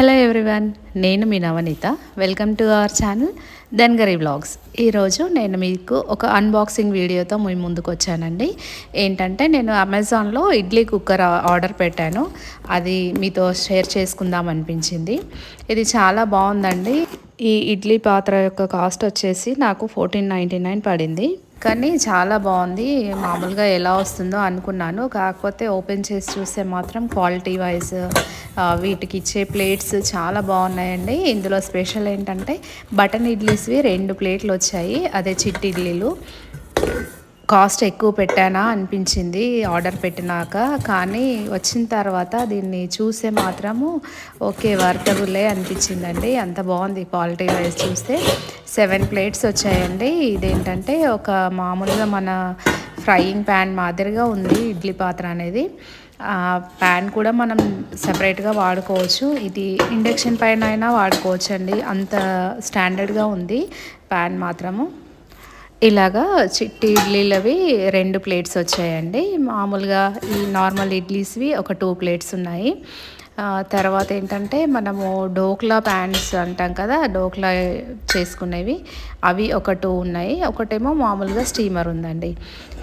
Hello everyone, నేను మీ Navaneetha. Welcome to our channel Dhangari vlogs. ఈరోజు నేను మీకు ఒక అన్బాక్సింగ్ వీడియోతో మీ ముందుకు వచ్చానండి. ఏంటంటే నేను అమెజాన్లో ఇడ్లీ కుక్కర్ ఆర్డర్ పెట్టాను. అది మీతో షేర్ చేసుకుందాం అనిపించింది. ఇది చాలా బాగుందండి. ఈ ఇడ్లీ పాత్ర యొక్క కాస్ట్ వచ్చేసి నాకు 1499 పడింది. కానీ చాలా బాగుంది. మామూలుగా ఎలా వస్తుందో అనుకున్నాను, కాకపోతే ఓపెన్ చేసి చూస్తే మాత్రం క్వాలిటీ వైజ్ వీటికి ఇచ్చే ప్లేట్స్ చాలా బాగున్నాయండి. ఇందులో స్పెషల్ ఏంటంటే బటన్ ఇడ్లీస్వి 2 ప్లేట్లు వచ్చాయి. అదే చిట్టి ఇడ్లీలు. కాస్ట్ ఎక్కువ పెట్టానా అనిపించింది ఆర్డర్ పెట్టినాక, కానీ వచ్చిన తర్వాత దీన్ని చూస్తే మాత్రము ఓకే వర్తబులే అనిపించిందండి. అంత బాగుంది క్వాలిటీ వైజ్ చూస్తే. 7 ప్లేట్స్ వచ్చాయండి. ఇదేంటంటే ఒక మామూలుగా మన ఫ్రైయింగ్ ప్యాన్ మాదిరిగా ఉంది ఇడ్లీ పాత్ర అనేది. ప్యాన్ కూడా మనం సపరేట్గా వాడుకోవచ్చు. ఇది ఇండక్షన్ పైన అయినా వాడుకోవచ్చు అండి, అంత స్టాండర్డ్గా ఉంది ప్యాన్ మాత్రము. ఇలాగా చిట్టి ఇడ్లీలవి 2 ప్లేట్స్ వచ్చాయండి. మామూలుగా ఈ నార్మల్ ఇడ్లీస్వి ఒక 2 ప్లేట్స్ ఉన్నాయి. తర్వాత ఏంటంటే మనము డోక్లా ప్యాన్స్ అంటాం కదా, డోక్లా చేసుకునేవి అవి ఒక 2 ఉన్నాయి. ఒకటేమో మామూలుగా స్టీమర్ ఉందండి.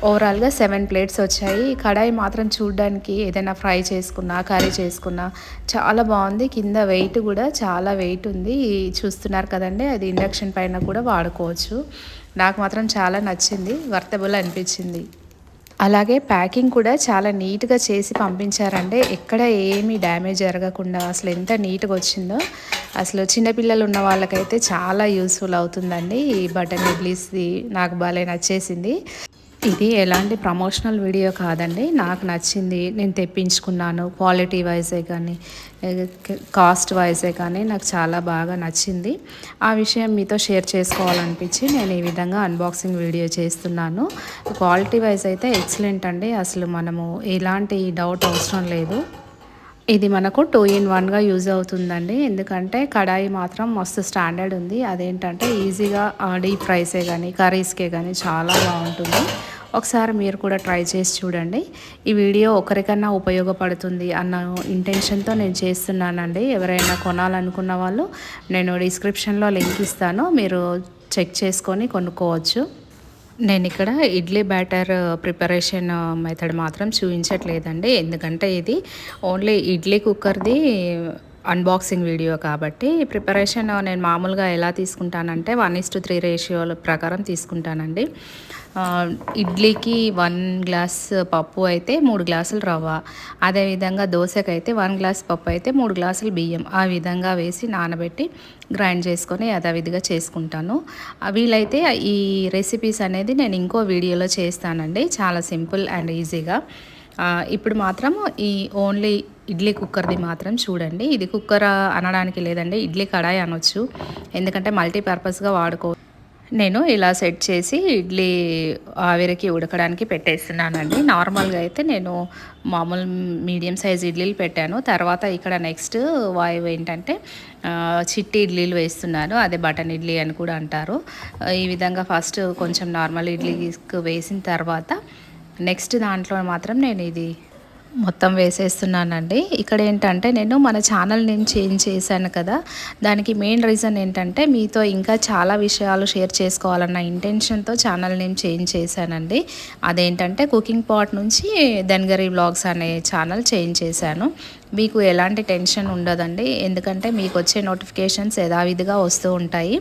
ఓవరాల్గా 7 ప్లేట్స్ వచ్చాయి. కడాయి మాత్రం చూడడానికి ఏదైనా ఫ్రై చేసుకున్నా కర్రీ చేసుకున్నా చాలా బాగుంది. కింద వెయిట్ కూడా చాలా వెయిట్ ఉంది. చూస్తున్నారు కదండి, అది ఇండక్షన్ పైన కూడా వాడుకోవచ్చు. నాకు మాత్రం చాలా నచ్చింది, వర్తబుల్ అనిపించింది. అలాగే ప్యాకింగ్ కూడా చాలా నీట్గా చేసి పంపించారండి. ఎక్కడ ఏమీ డ్యామేజ్ జరగకుండా అసలు ఎంత నీట్గా వచ్చిందో. అసలు చిన్నపిల్లలు ఉన్న వాళ్ళకైతే చాలా యూస్ఫుల్ అవుతుందండి. ఈ బటన్ ఇడ్లీస్ది నాకు భలే నచ్చేసింది. ఇది ఎలాంటి ప్రమోషనల్ వీడియో కాదండి, నాకు నచ్చింది, నేను తెప్పించుకున్నాను. క్వాలిటీ వైజే కానీ కాస్ట్ వైజే కానీ నాకు చాలా బాగా నచ్చింది. ఆ విషయం మీతో షేర్ చేసుకోవాలనిపించి నేను ఈ విధంగా అన్బాక్సింగ్ వీడియో చేస్తున్నాను. క్వాలిటీ వైజ్ అయితే ఎక్సలెంట్ అండి. అసలు మనము ఎలాంటి డౌట్ అవసరం లేదు. ఇది మనకు 2 in 1గా యూజ్ అవుతుందండి. ఎందుకంటే కడాయి మాత్రం మస్తు స్టాండర్డ్ ఉంది. అదేంటంటే ఈజీగా డీప్ ఫ్రైసే కానీ కర్రీస్కే కానీ చాలా బాగుంటుంది. ఒకసారి మీరు కూడా ట్రై చేసి చూడండి. ఈ వీడియో ఒకరికన్నా ఉపయోగపడుతుంది అన్న ఇంటెన్షన్తో నేను చేస్తున్నానండి. ఎవరైనా కొనాలనుకున్న వాళ్ళు నేను డిస్క్రిప్షన్లో లింక్ ఇస్తాను, మీరు చెక్ చేసుకొని కొనుక్కోవచ్చు. నేను ఇక్కడ ఇడ్లీ బ్యాటర్ ప్రిపరేషన్ మెథడ్ మాత్రం చూపించట్లేదండి, ఎందుకంటే ఇది ఓన్లీ ఇడ్లీ కుక్కర్ది అన్బాక్సింగ్ వీడియో కాబట్టి. ప్రిపరేషన్ నేను మామూలుగా ఎలా తీసుకుంటానంటే 1:3 రేషియోల ప్రకారం తీసుకుంటానండి. ఇడ్లీకి 1 గ్లాస్ పప్పు అయితే 3 గ్లాసులు రవ్వ, అదేవిధంగా దోశకైతే 1 గ్లాస్ పప్పు అయితే 3 గ్లాసులు బియ్యం, ఆ విధంగా వేసి నానబెట్టి గ్రైండ్ చేసుకొని యథావిధిగా చేసుకుంటాను. వీలైతే ఈ రెసిపీస్ అనేది నేను ఇంకో వీడియోలో చేస్తానండి, చాలా సింపుల్ అండ్ ఈజీగా. ఇప్పుడు మాత్రం ఈ ఓన్లీ ఇడ్లీ కుక్కర్ది మాత్రం చూడండి. ఇది కుక్కర్ అనడానికి లేదండి, ఇడ్లీ కడాయి అనొచ్చు, ఎందుకంటే మల్టీపర్పస్గా వాడుకో. నేను ఇలా సెట్ చేసి ఇడ్లీ ఆవిరికి ఉడకడానికి పెట్టేస్తున్నానండి. నార్మల్గా అయితే నేను మామూలు మీడియం సైజ్ ఇడ్లీలు పెట్టాను. తర్వాత ఇక్కడ నెక్స్ట్ వాయువు ఏంటంటే చిట్టి ఇడ్లీలు వేస్తున్నాను, అదే బటన్ ఇడ్లీ అని కూడా అంటారు. ఈ విధంగా ఫస్ట్ కొంచెం నార్మల్ ఇడ్లీకి వేసిన తర్వాత నెక్స్ట్ దాంట్లో మాత్రం నేను ఇది మొత్తం వేసేస్తున్నానండి. ఇక్కడ ఏంటంటే నేను మన ఛానల్ నేమ్ చేంజ్ చేశాను కదా, దానికి మెయిన్ రీజన్ ఏంటంటే మీతో ఇంకా చాలా విషయాలు షేర్ చేసుకోవాలన్న ఇంటెన్షన్తో ఛానల్ నేమ్ చేంజ్ చేశానండి. అదేంటంటే కుకింగ్ పాట్ నుంచి ధన్గరి వ్లాగ్స్ అనే ఛానల్ చేంజ్ చేశాను. మీకు ఎలాంటి టెన్షన్ ఉండదండి, ఎందుకంటే మీకు వచ్చే నోటిఫికేషన్స్ యథావిధిగా వస్తూ ఉంటాయి.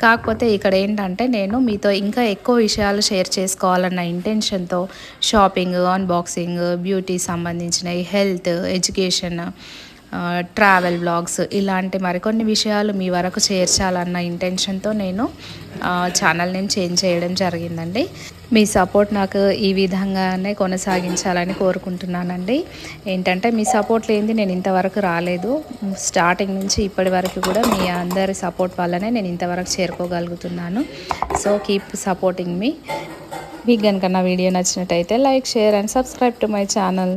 కాకపోతే ఇక్కడ ఏంటంటే నేను మీతో ఇంకా ఎక్కువ విషయాలు షేర్ చేసుకోవాలన్న ఇంటెన్షన్తో షాపింగ్, అన్బాక్సింగ్, బ్యూటీ సంబంధించినవి, హెల్త్, ఎడ్యుకేషన్, ట్రావెల్ బ్లాగ్స్ ఇలాంటి మరికొన్ని విషయాలు మీ వరకు చేర్చాలన్న ఇంటెన్షన్తో నేను ఛానల్ నేమ్ చేంజ్ చేయడం జరిగిందండి. మీ సపోర్ట్ నాకు ఈ విధంగానే కొనసాగించాలని కోరుకుంటున్నానండి. ఏంటంటే మీ సపోర్ట్ లేనిది నేను ఇంతవరకు రాలేదు. స్టార్టింగ్ నుంచి ఇప్పటి వరకు కూడా మీ అందరి సపోర్ట్ వల్లనే నేను ఇంతవరకు చేరుకోగలుగుతున్నాను. సో కీప్ సపోర్టింగ్ మీ. మీకు కనుక నా వీడియో నచ్చినట్టయితే like, share and subscribe to my channel.